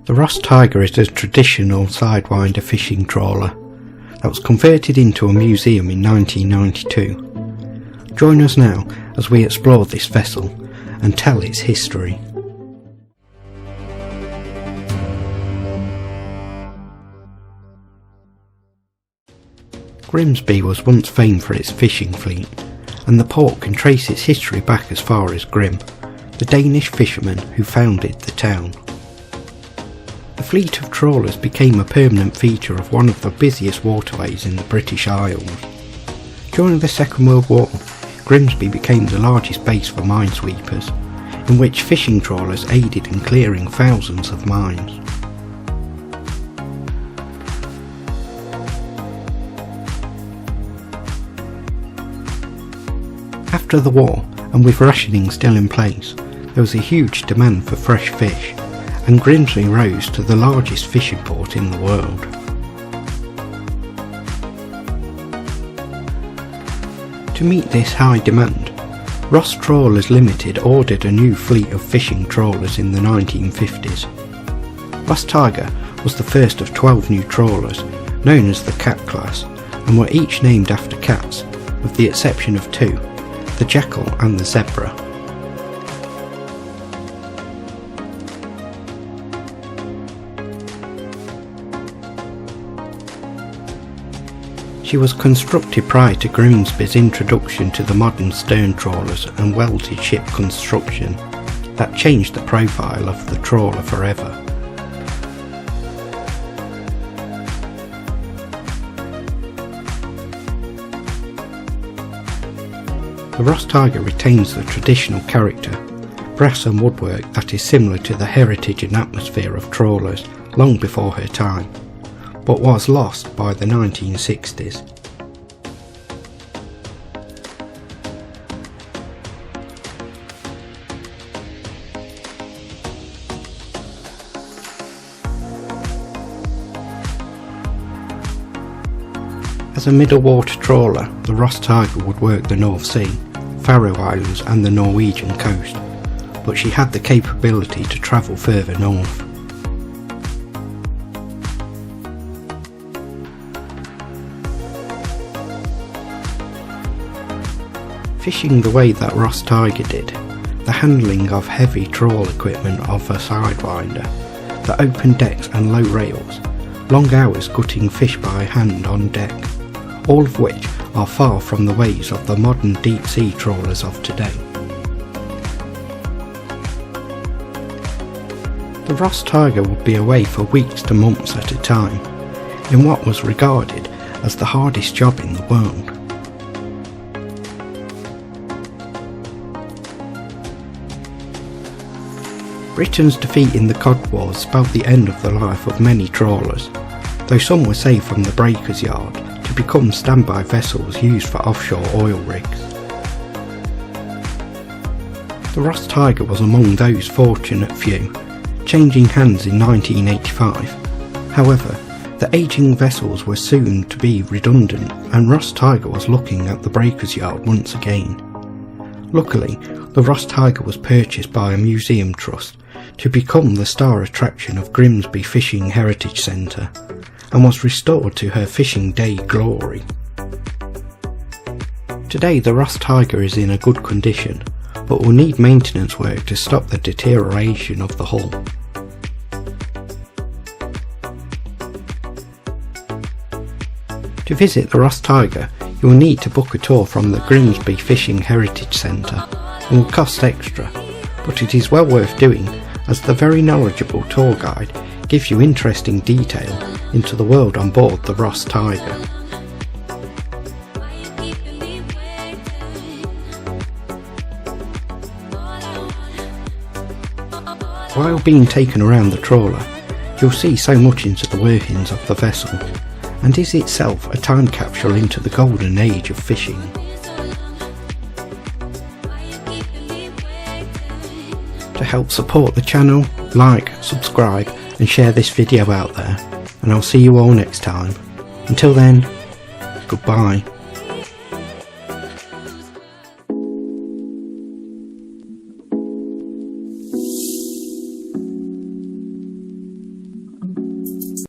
The Ross Tiger is a traditional sidewinder fishing trawler that was converted into a museum in 1992. Join us now as we explore this vessel and tell its history. Grimsby was once famed for its fishing fleet, and the port can trace its history back as far as Grim, the Danish fisherman who founded the town. The fleet of trawlers became a permanent feature of one of the busiest waterways in the British Isles. During the Second World War, Grimsby became the largest base for minesweepers, in which fishing trawlers aided in clearing thousands of mines. After the war, and with rationing still in place, there was a huge demand for fresh fish, and Grimsby rose to the largest fishing port in the world. To meet this high demand, Ross Trawlers Limited ordered a new fleet of fishing trawlers in the 1950s. Ross Tiger was the first of 12 new trawlers, known as the Cat class, and were each named after cats, with the exception of two, the Jackal and the Zebra. She was constructed prior to Grimsby's introduction to the modern stern trawlers and welded ship construction that changed the profile of the trawler forever. The Ross Tiger retains the traditional character, brass and woodwork that is similar to the heritage and atmosphere of trawlers long before her time, but was lost by the 1960s. As a middle water trawler, the Ross Tiger would work the North Sea, Faroe Islands and the Norwegian coast, but she had the capability to travel further north. Fishing the way that Ross Tiger did, the handling of heavy trawl equipment of a sidewinder, the open decks and low rails, long hours gutting fish by hand on deck, all of which are far from the ways of the modern deep sea trawlers of today. The Ross Tiger would be away for weeks to months at a time, in what was regarded as the hardest job in the world. Britain's defeat in the Cod Wars spelled the end of the life of many trawlers, though some were saved from the breakers yard to become standby vessels used for offshore oil rigs. The Ross Tiger was among those fortunate few, changing hands in 1985. However, the ageing vessels were soon to be redundant and Ross Tiger was looking at the breakers yard once again. Luckily, the Ross Tiger was purchased by a museum trust to become the star attraction of Grimsby Fishing Heritage Centre, and was restored to her fishing day glory. Today the Ross Tiger is in a good condition, but will need maintenance work to stop the deterioration of the hull. To visit the Ross Tiger, you will need to book a tour from the Grimsby Fishing Heritage Centre and will cost extra, but it is well worth doing as the very knowledgeable tour guide gives you interesting detail into the world on board the Ross Tiger. While being taken around the trawler, you'll see so much into the workings of the vessel, and is itself a time capsule into the golden age of fishing. To help support the channel, like, subscribe and share this video out there, and I'll see you all next time. Until then, goodbye.